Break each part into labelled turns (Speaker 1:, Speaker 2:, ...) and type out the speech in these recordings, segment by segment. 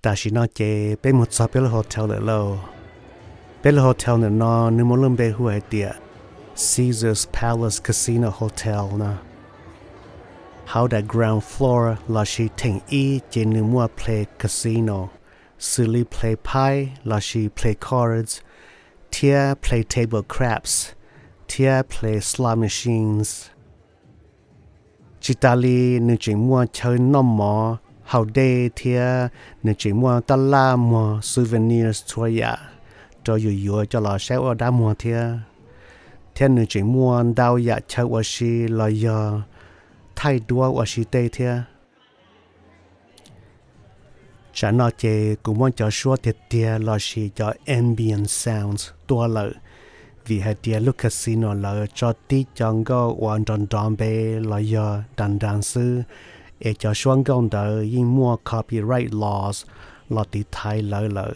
Speaker 1: ta chỉ nói chế bên một số bên hotel nữa lâu bên hotel nữa nó nếu muốn lên bên huệ tiệt Caesar's Palace Casino Hotel nè how that ground floor là chỉ thành ý chế nếu mua play casino xử lý play pie là chỉ play cards tia play table craps tia play slot machines chỉ ta li nếu chỉ mua chơi nôm mò hậu day tia nếu chỉ mua ta la mua souvenirs thôi ya cho dù cho là sẽ ở đó mua tia nếu chỉ mua đào ya chơi ở xí là giờ thay đua ở xí tây tia chả nói chế cũng muốn cho số thiệt tia là xí cho ambient sounds tua lợi vì hai tia lúc casino lợi cho tí chọn go hoàn toàn đòn bê là giờ đàn sư để cho xuống công đời nhưng mua copyright laws là tí thay lợi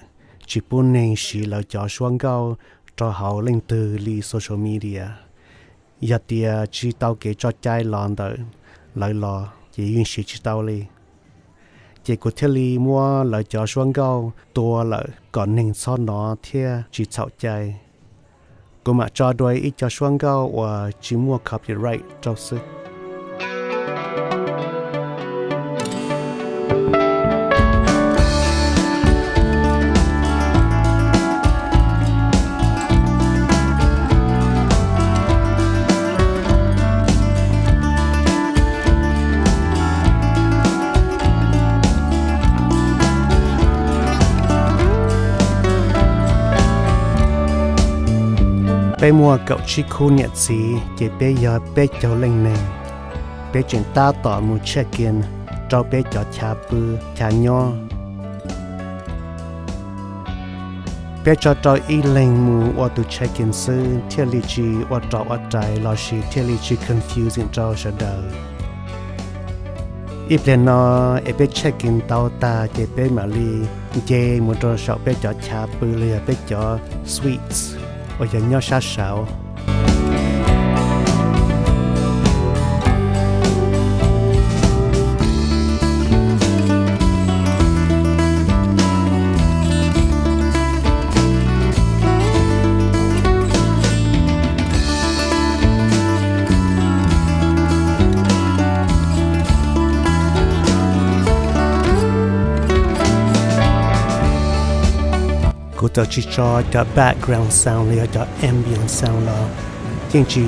Speaker 1: chỉ muốn nên xí lợi cho xuống go cho họ lên từ li social media giờ tia chỉ tao kể cho trái lòn đời lợi lò chỉ yên sĩ chỉ tao li chỉ có thể li mua lợi cho xuống go tua lợi còn nên so nó thia chỉ chạo trái cô mà cho đôi ít cho xuống go và chỉ mua copyright cho sự bé mua cậu chi khu nhiệt gì chỉ bé giờ bé cho lên này bé chuyển ta tỏ một check in cho bé cho cha bự cha nhỏ bé cho ý lên mu ở tu check in sư thiết lý chi ở trọ ở trái lo xí thiết lý chi confusing cho sợ đời ít lên nó bé check in tao ta chỉ bé mà li chỉ một trò sợ bé cho cha bự li bé cho sweets ở giờ nhau sát sảo cô ta chỉ cho background sound hay cho ambient sound là nhưng chỉ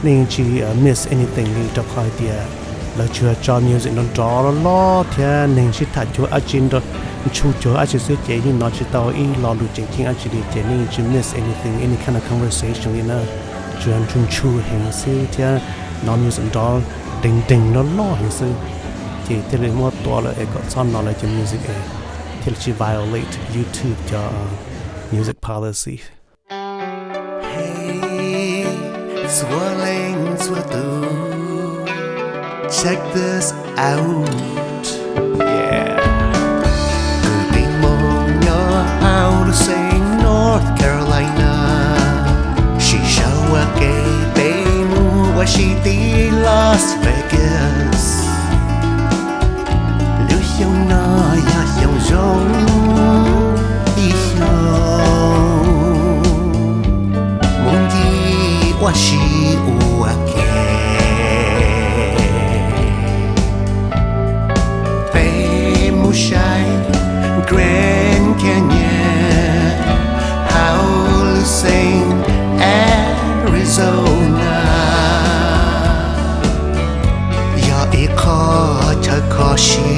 Speaker 1: nên chỉ miss anything đi cho khỏi thì là chưa cho music nó rõ lo thì nên chỉ thật cho agenda chú cho agenda chế nhưng nó chỉ tao ý lo được chế nhưng agenda chế nên chỉ miss anything any kind of conversation you know chưa anh chú hình sự thì nó music đó đình nó lo hình sự chỉ thế là mộtตัวlà có son nó là cho music till she violate YouTube cho music policy.
Speaker 2: Hey, swirling swirl, check this out.
Speaker 1: Yeah.
Speaker 2: Good morning, how to sing North Carolina. She show a gay baby where she did Las Vegas. Lưu nó ya xiao rong đi xiao muốn đi qua xí u kề bé mu shai Grand Canyon how sing Arizona ya e kho cha kho xia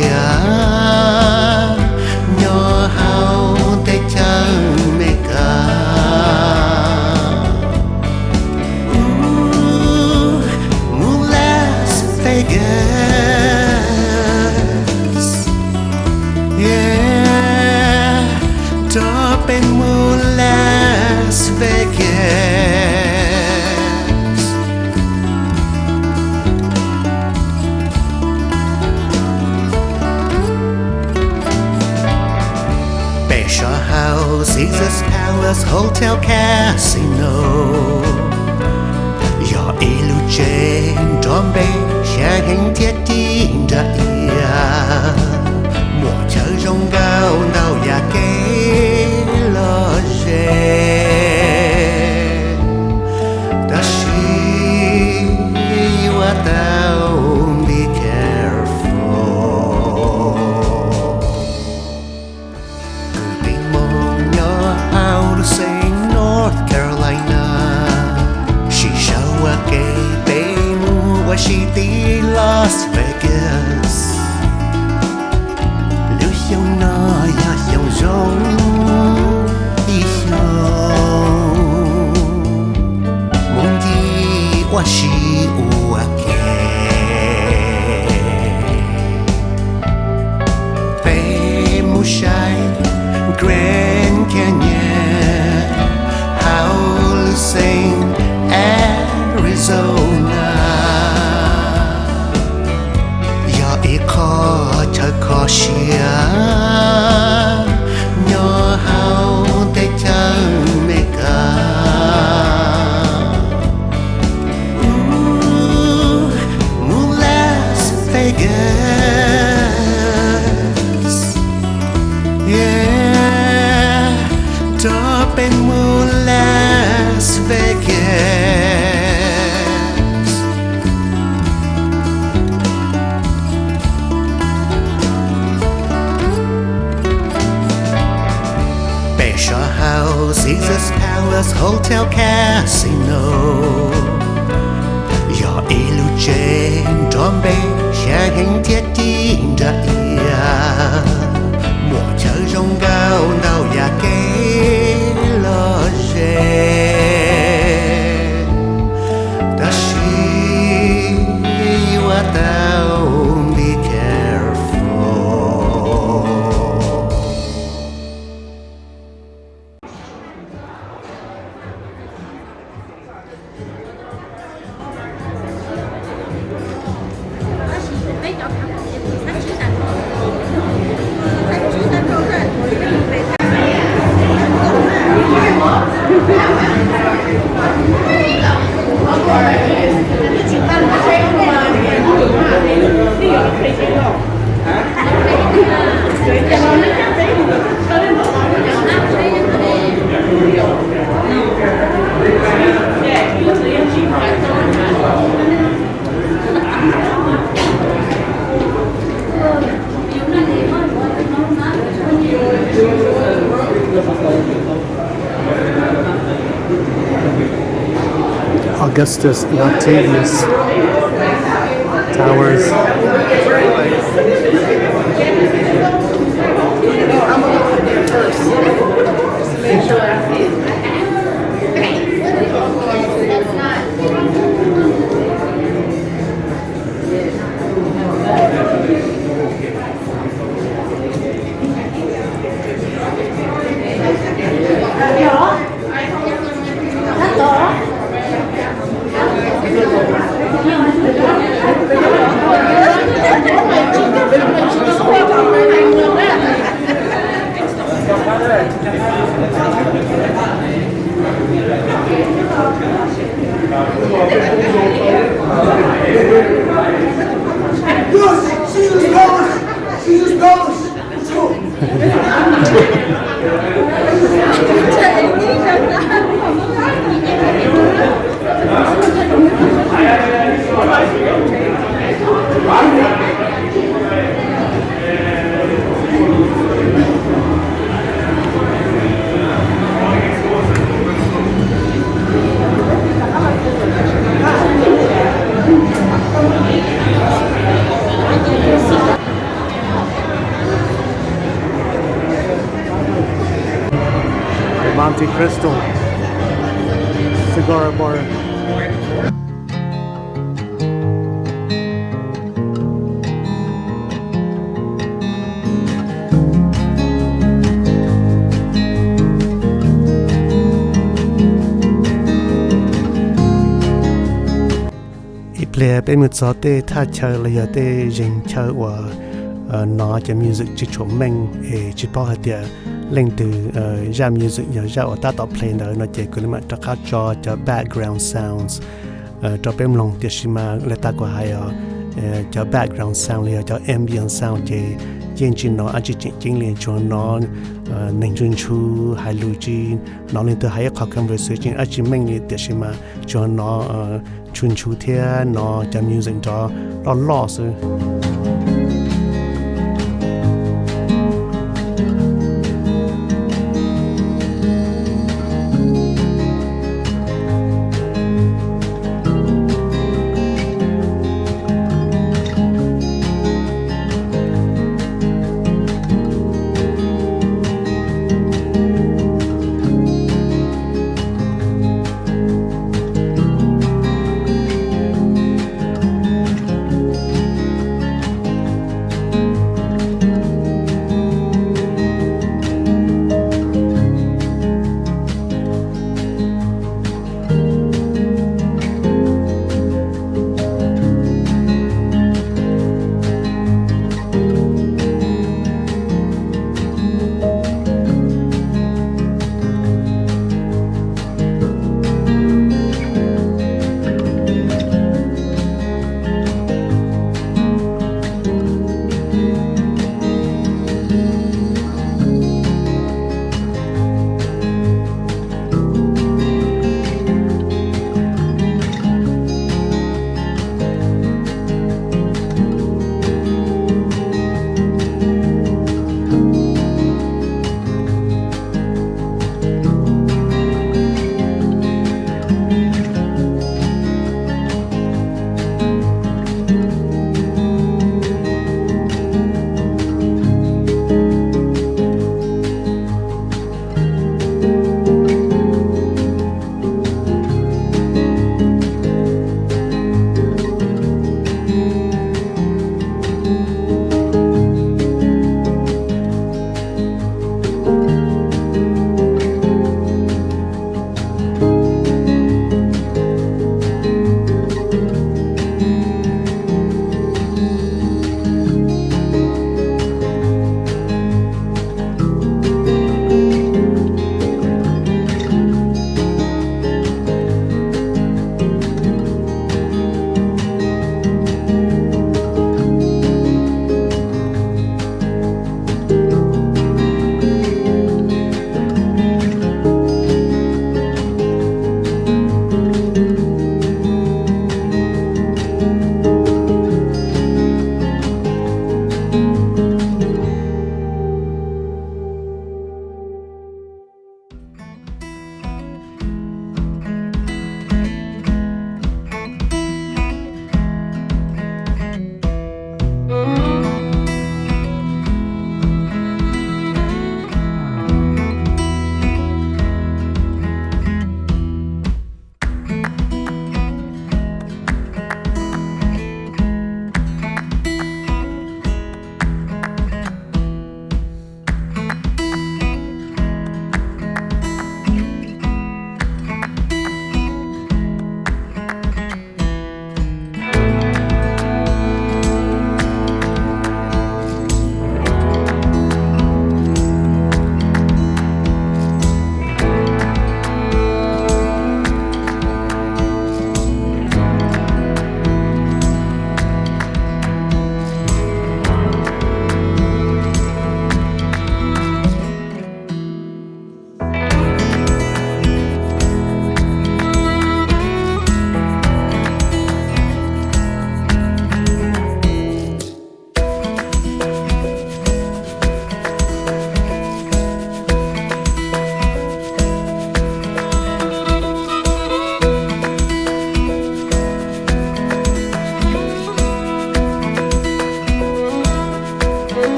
Speaker 2: nhỏ hao để chẳng mê cả muốn Las Vegas yeah đó bên muốn Las Vegas Caesar's Palace Hotel Casino Your illusion Don't be Shang hình thiết tin đã ia Mùa chơi rong ga เป็นเมืองลาสเวกัสSpecial House Caesar's Palace Hotel Casino Do ilu trên tròn bê sáng hình thiết chín ra ia mùa chơi rong cao nào ya kê lo rèn ta shi wa tao be careful
Speaker 1: Augustus and Octavius Towers. Monte Cristo cigar bar. เพลเป็นมือซอเต้ถ้าเชอเลยเต้ยิงเชอว่าน้อจะมิวสิกจิชมแมงจิพอหัดเดียเล่นตือยามิวสิกอย่างเจ้าตาต่อเพลงเดินน้อเจกุลมาตะคัดจอจะ background sounds จะเป็นลงเดียชิมาเลตากว่าให้จะ background sound เลยจะ ambient sound เจยิงจินน้ออาจจะจริงเรียนชวนน้อหนึ่งจุนชูไฮลูจีน้อเรียนตัวให้ข้อคำวิจัยจริงอาจจะแมงเดียชิมาชวนน้อชุนชูเทียนอจะมิวสิกจอล่อซื้อ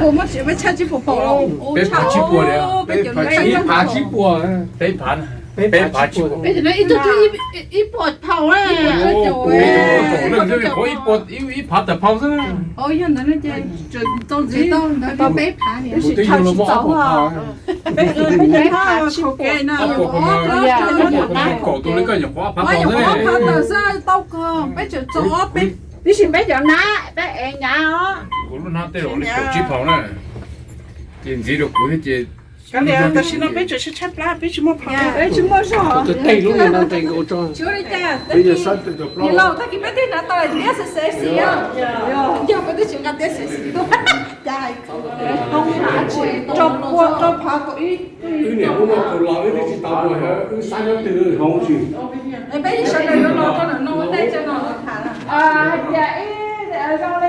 Speaker 3: 我们准备吃鸡婆婆了，
Speaker 4: 别爬起坡了，别爬起坡，别爬，别爬起坡。
Speaker 3: 别人一都一波跑啊，
Speaker 4: 我一坡一爬的跑上。
Speaker 3: 哦，原来那家就到这到那到北爬呢，
Speaker 4: 我对用了我跑跑。
Speaker 3: 北爬出给那有
Speaker 4: 搞到那个人花爬
Speaker 3: 我有
Speaker 4: 跑上
Speaker 3: 爬
Speaker 4: 来。
Speaker 3: 到上到个，别就走北。
Speaker 5: 你是买咗哪？买誒nhà哦。
Speaker 4: 我都拿对了，你搞起跑呢？简直就过去这。
Speaker 6: 咁你但是那邊就吃啦，邊做乜跑？
Speaker 5: 誒，做乜錯？
Speaker 7: 就對路能對個裝，
Speaker 3: 就你家，
Speaker 7: 你就山對就
Speaker 3: 你老他給別人拿到來，你是誰事啊？要不就講點誰事？呀，không爬去，cho爬過一。
Speaker 7: cái này cũng có lò cái gì tao rồi hả? Cái sáng nó từ không gì.
Speaker 3: Bây giờ sao lại nó có nó đây cho nó thả là.
Speaker 5: Dạ, rau đi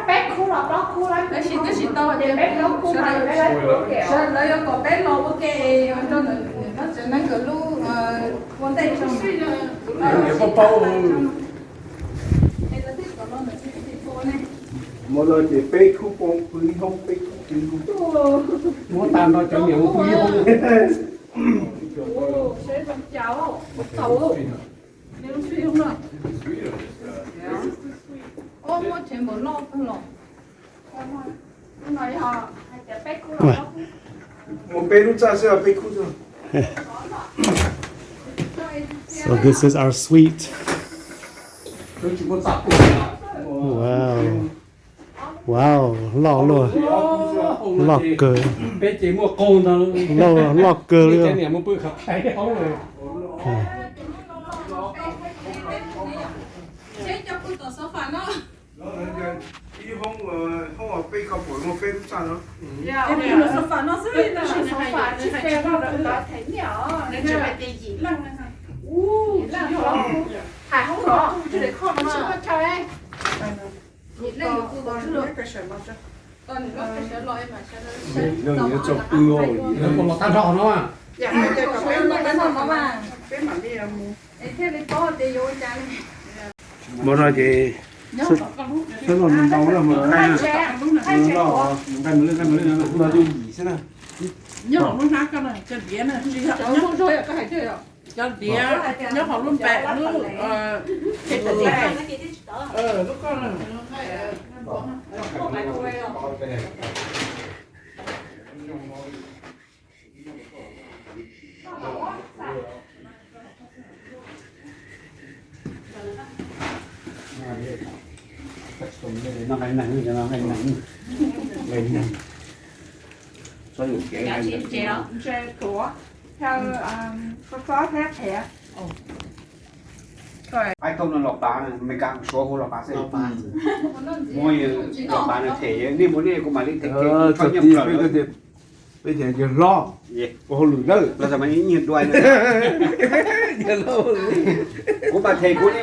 Speaker 5: bé khu lọc đó khu lắm.
Speaker 3: Cái gì tao
Speaker 5: Dạ, bé nó khu này bé lấy kẹo.
Speaker 3: sao lại có bé nó cái nó sẽ nó cái lu vấn đề trong.
Speaker 7: Cái bao bao. Một lần thì bé khu con quý không bé khu quý không. Muốn tan nó cho nhiều quý không.
Speaker 3: Ồ, sẽ làm cháo, tàu. Nếu suy không được. Ô, mua tiền một lọ không lọ. Nói họ, cái bé khu lọ.
Speaker 7: Một bé lúc ra sẽ là bé khu rồi.
Speaker 1: So this is our suite.
Speaker 7: Tôi chỉ có tạp của
Speaker 1: Wow. Wow, locker. Locker.
Speaker 7: bé chỉ mua con thôi.
Speaker 1: Locker
Speaker 7: Cái
Speaker 1: luôn.
Speaker 7: này mua bữa khắp thấy không rồi.
Speaker 3: Chế cho cô tổ số phản đó.
Speaker 7: không ở bên không phải một bên sao nó.
Speaker 3: Cái này là số phản nó sẽ là
Speaker 5: Số phản chỉ phê nó đã thấy nhỏ.
Speaker 6: Nên cho bé tê gì lăng này.
Speaker 5: Hải không rõ. Chứ để không nó chưa có chơi ấy.
Speaker 3: Nhìn lên được cô tổ được.
Speaker 6: Cái sợi mà cho.
Speaker 3: Còn có cái sẽ loại mà sẽ
Speaker 7: Nó như chọc ư rồi. Nó còn một tan rõ nó à.
Speaker 6: Dạ, bây giờ
Speaker 3: có cái cái nó mà.
Speaker 6: bé mà đi mua.
Speaker 3: Thế thì có thì vô cha đi.
Speaker 7: Một rồi thì
Speaker 3: Nhớ
Speaker 7: thế còn mình đóng là một cái
Speaker 5: Hai trẻ. Hai trẻ của.
Speaker 7: cái mới nó đi gì thế nào.
Speaker 6: Nhớ họ luôn nát cái này, cho đĩa này, đi học
Speaker 3: cháu không chơi có thể chơi đâu.
Speaker 6: cho đĩa, nhớ họ luôn bẹ luôn, cái tờ đĩa. Lúc con là
Speaker 7: nó hay nặng cho nó hay nặng lên nặng so với cái này
Speaker 6: trẻ của theo có thép thẻ.
Speaker 7: ai không là lọc đá này mình càng số hồ lọc đá sẽ mỗi lọc đá này thể đi muốn đi cũng mà đi thể cho nhập rồi bây giờ giờ lo hồ lửa đó là sao mà nhiệt đuôi nữa giờ lo cũng mà thầy cũng đi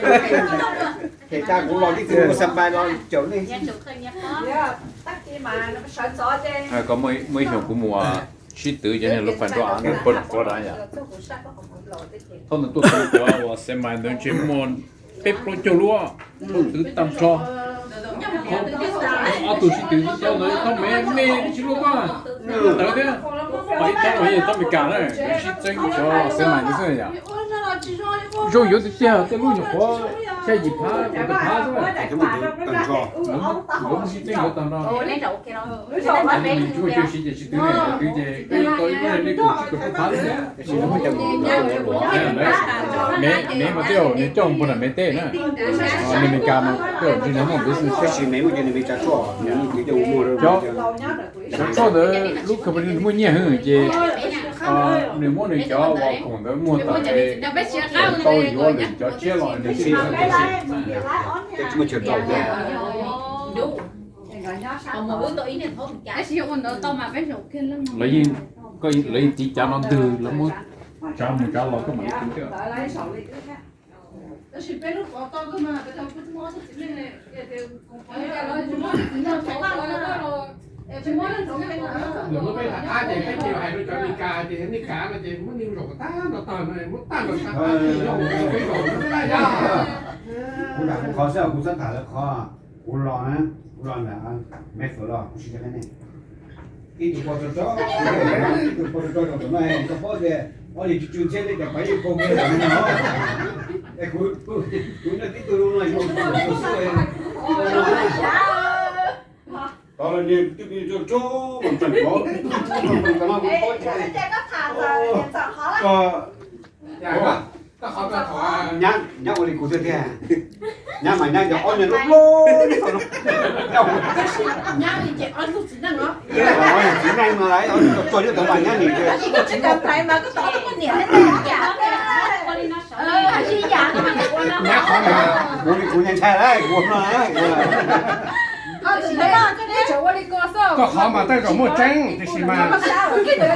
Speaker 7: thầy cha cũng lo đi cứ sắm bài lo chỗ này
Speaker 4: có mấy hiệu của mùa shit tự cho nên lúc phải đoán nó bật qua đó nhỉ. Thôi là tôi không có xem màn đơn chuyên môn bếp pro châu lúa tự tầm cho. Tôi shit tự cho nó không mê chứ luôn á. Tới thế. Vậy tao bị cả đấy. Shit chân cho xem màn như thế nhỉ. Rồi yếu thì xe cái lúa nhỏ quá xe gì phá rồi.
Speaker 7: chúng mình tầm cho
Speaker 4: Đúng shit chân có tầm đó.
Speaker 5: Lấy rượu kia đâu.
Speaker 4: Chú chơi shit tự này cái tôi cái này cũng phá đấy. Shit nó mới chậm. Mẹ mà tiêu mẹ chồng còn là mẹ tê nữa. Nên mình cam tiêu chỉ nó một business.
Speaker 7: cái gì mấy một cái này bị trả cho những cái mua rồi
Speaker 4: cho đỡ lúc các bạn mua nhiều hơn chứ nếu mua được cho vào cùng đỡ mua tại tôi vô được cho chia loại được xin
Speaker 7: cái chúng mình chuyển đầu rồi
Speaker 3: Cái gì cũng nó tao mà bé rượu kia lắm.
Speaker 4: lấy có lấy chỉ cho nó từ lắm muốn cho mình cho lo có mấy tính chưa
Speaker 3: Cái gì bé lúc có tao cơ mà cái thằng cứ mua hết lên này cái nói chúng nó phải nó rồi. Chúng nó nó cái nó.
Speaker 8: Đừng có biết là ai thì cái chiều hay nó cho đi cà thì đi cà mà thì muốn nhiều rồi ta nó tàn này muốn tan rồi ta cái rồi nó ra ra
Speaker 7: cũng là cũng khó sẽ cũng rất thả là khó 我老呢，我老呢，没服了，不是这个呢。一直跑着找，一直跑着找找什么？这跑的，我哋就钱咧就快啲过嘅人咯。佢那啲都弄了有到了你这边就找，往正跑，
Speaker 8: ก็เขาจะขอ
Speaker 7: nhá我哋估得嘅，nhá mà nhá就按人咯，你講咯，nhá
Speaker 6: thì chị ăn thuốc chỉ năng đó
Speaker 7: chỉ năng mà lại cho cho tụi bạn nhá nhỉ
Speaker 3: Cái chỉ cần phải mà cái tỏ cái nhẹ lên giả hay chi giả nó mà
Speaker 8: nhá khó mà
Speaker 7: của nhân trai đấy của nó đấy
Speaker 3: chỉ thấy là cái đấy chỗ đi qua sao
Speaker 8: ก็เขามาตั้งแต่หมดจังจะสิมา
Speaker 3: cái đấy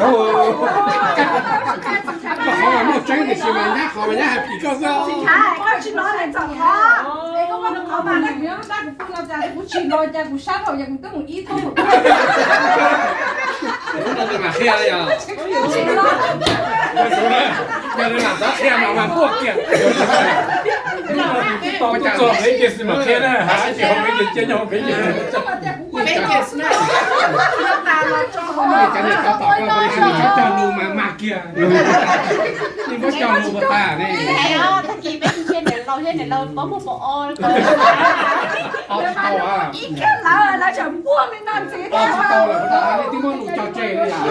Speaker 8: ก็เขามาหมดจังจะสิมาnháเขามาnháผีก็เศร้า
Speaker 3: Ai chỉ nói là chẳng khó cái con nó khó mà nó miếng ta cũng không làm ra cũng chỉ nói ra cũng sát rồi cũng cũng ít thôi
Speaker 8: เราจะมาเคลียร์เลยอ่ะ要是拿到เคลียร์มาพวกเกี่ยว
Speaker 4: ต่อจากตัวไม่เกี่ยวสิมาแค่นั้นหาเกี่ยวไม่เกี่ยวเจ้าไม่เกี่ยว
Speaker 6: bé kia sna ta lo cho họ
Speaker 8: จะนี่เขาตอบว่าบริษัทเขาจะรู้มาเกี่ยวนี่ก็จะรู้ว่าตาเนี่ย
Speaker 6: ta kỳ bé trên này lâu có một bộ o
Speaker 8: เขาว่า
Speaker 3: 一看来了全部没弄这
Speaker 8: เขาโตแล้วตาเนี่ยที่มันหนูจะเจ๊เลยอ่ะ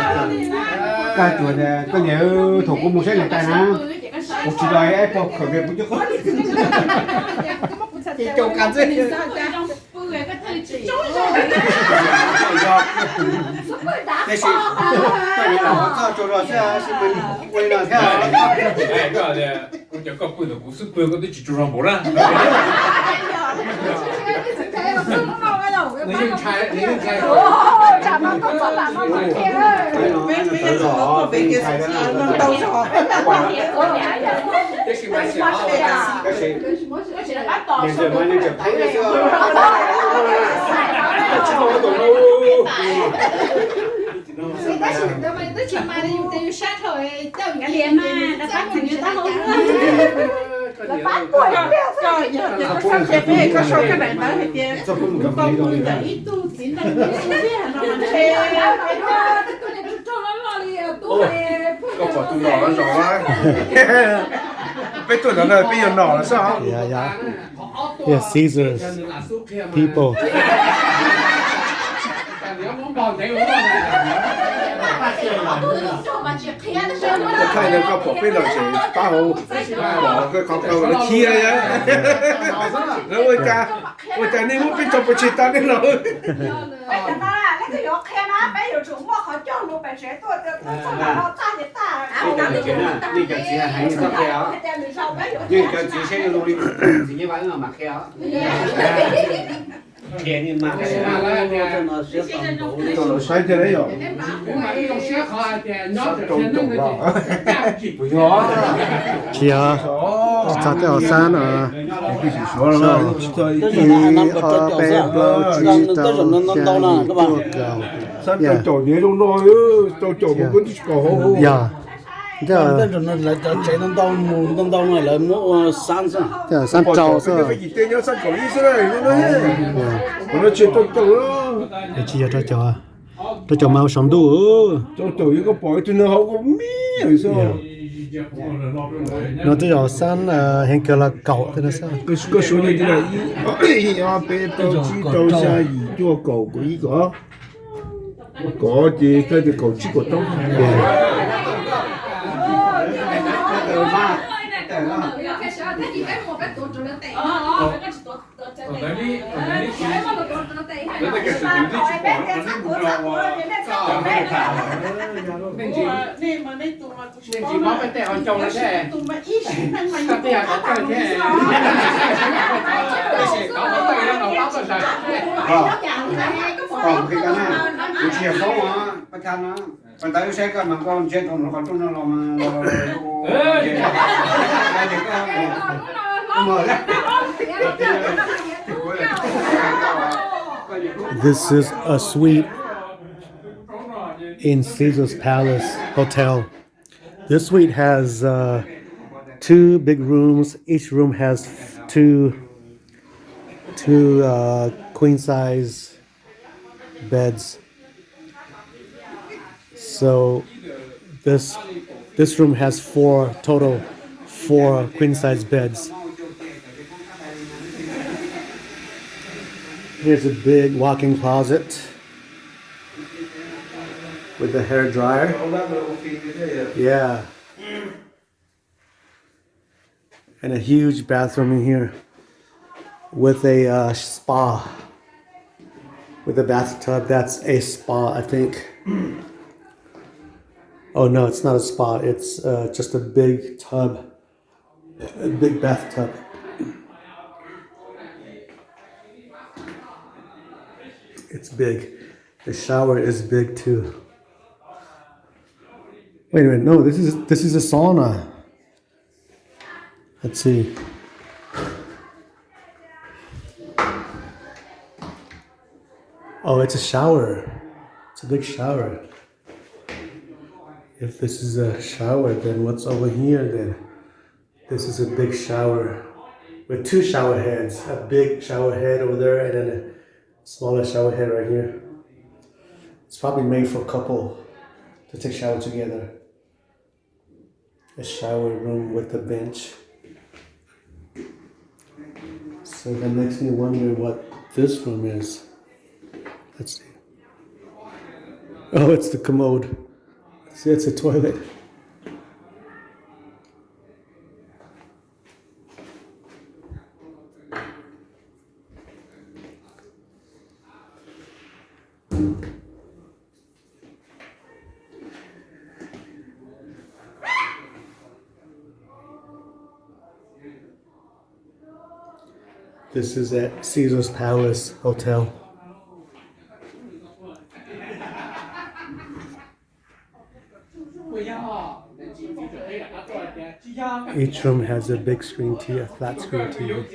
Speaker 7: cái tuổi này có nhớ thủ của một xe này tay nè một chỉ đòi ai bỏ khởi việc cũng chưa có
Speaker 3: thì trồng cà phê đi sao
Speaker 7: đây là cái này là họ cho rồi sẽ mình quay lại theo
Speaker 4: 哎，个的，我叫个背的故事背个都记住上不了。
Speaker 8: 你用猜，你用猜。
Speaker 3: chả mà có sao làm nó mà kia
Speaker 8: 这是蛮小的。
Speaker 7: 年纪嘛，年纪配的是，知道我懂喽。
Speaker 3: tới chiều mai đi sát rồi tao cả liền mà đã bắt thành người ta không nữa bắt quỷ rồi giờ có sao chép về có số cái bạn tới thì con người ta ít tu chỉ là nó chê
Speaker 7: có phải tu nọ rồi á? Biết tu nọ bây giờ nọ là sao?
Speaker 1: Yeah. Yeah, Caesars. People.
Speaker 7: Thay là có bỏ bên là sẽ ba hồ bỏ cái con cầu nó chia nhá. Nó ôi cha nên muốn bên trong một chiếc ta đến rồi. Đi cái gì hay sao khéo? Nhưng cái gì sẽ luôn đi gì như vậy mà mặc khéo. Tiền nhưng mà cái nó sai thế đấy rồi.
Speaker 1: Chia sao cái san à
Speaker 7: Số là Sao cái chỗ nhớ trong đó chỗ một cái cổ.
Speaker 1: Yeah.
Speaker 9: Cái rồi nó lại chạy đông đông này lại mua san sao?
Speaker 1: Yeah, san trâu sao?
Speaker 7: Phải chỉ tên nhớ san cổ ý sao đấy nó chuyện trong chỗ đó.
Speaker 1: Chia cho cho màu sống đủ.
Speaker 7: Trong chỗ có bỏi thì nó không có mía rồi sao?
Speaker 1: Nó tới giờ san hiện giờ là cậu thế là sao?
Speaker 7: Cái số này là y a b tao chỉ tao xa gì cho cậu của ý có gì cái thì cậu chỉ có tao.
Speaker 6: nên mà nên tụi chỉ có bên tèo chồng là thế tụi mà ít năng mà các tèo có cái thế
Speaker 7: Còn khi cái này mình chia phố mà bắt tham nó còn tới xe cái mà con trên còn còn trong nó làm
Speaker 1: This is a suite in Caesar's Palace Hotel. This suite has 2 big rooms. Each room has 2 2 queen size beds. So this room has 4 queen size beds. Here's a big walk-in closet with the hair dryer. Yeah. And a huge bathroom in here with a spa. With a bathtub. That's a spa, I think. Oh no, it's not a spa. It's just a big tub. A big bathtub. It's big. The shower is big too. Wait a minute, no, this is a sauna. Let's see. Oh, it's a shower. It's a big shower. If this is a shower, then what's over here then? This is a big shower with 2 shower heads. A big shower head over there and then a smaller shower head right here. It's probably made for a couple to take shower together. A shower room with a bench. So that makes me wonder what this room is. Let's see. Oh, it's the commode. See, it's a toilet. This is at Caesar's Palace Hotel. Each room has a big screen TV, a flat screen TV.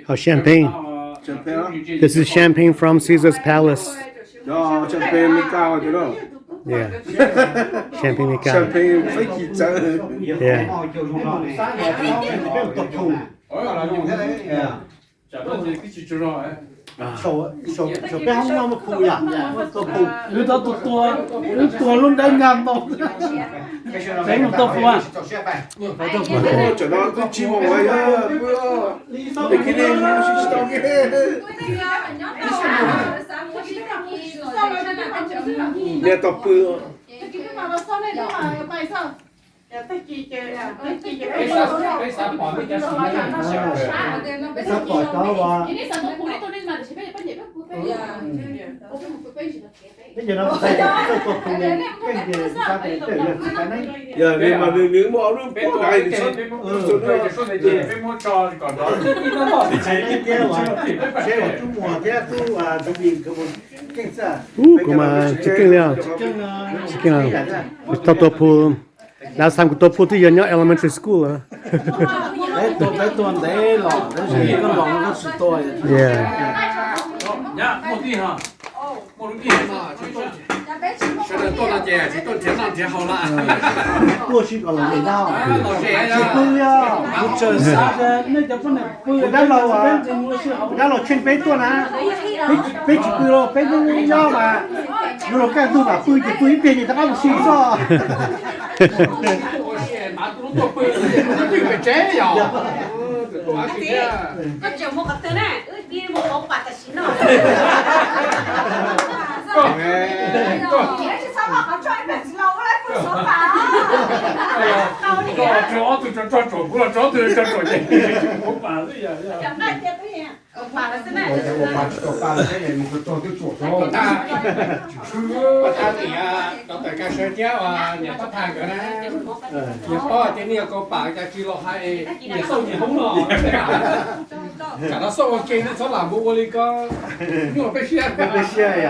Speaker 1: Oh, champagne. This is champagne from Caesar's Palace. Yeah. Champagne Macau.
Speaker 7: Yeah.
Speaker 9: Chỗ bé không ngon mà phụ ya, tôi phụ, tôi luôn đánh ngang đâu, đánh một tôi phụ à,
Speaker 7: chỗ đó tôi chỉ một cái để cái này nó chỉ tao cái để tập bự. Giờ nên mà nướng bỏ luôn bỏ cái thì sốt sốt này chỉ phải mua trò còn đó nó bỏ thì chế cái chế ở trung mùa thế tu chuẩn bị cái một cái sao
Speaker 1: chicken nào Tabtom. Last time tôi put in your elementary school.
Speaker 9: Đấy tuần đấy lọ, đấy cái lọ nó sụt tôi.
Speaker 1: Yeah.
Speaker 4: Nhá, một tí hả? Một tí. Cái này tôi là trẻ, chỉ tôi trẻ làm trẻ hậu lại.
Speaker 9: Qua去搞了味道，是不要，不真是的，那叫不能不。
Speaker 7: 我干老啊，我干老全背多呢，背起背了，背不要嘛，如果干多嘛，背就背一边，你他妈不洗澡。
Speaker 8: 拿多多背，对不这样？có
Speaker 3: chiều một cái này, đi một ống bạc cái xí nào. Sao mà họ cho em phải lâu lại
Speaker 4: 哎呀，找对找找过了，找对找找去，我把这呀。
Speaker 3: 我把了现在。
Speaker 8: 我把这些你说找就找着，他底下到大家社交啊，你不谈个呢，你พ่อที่นี่ก็ปากจะกินเราให้เนี่ยส่งเนี่ยห้องนอนแต่เราส่งเก่งนะสลับบุรีก็นี่ไปเชี่ย
Speaker 9: ไปเชี่ย呀。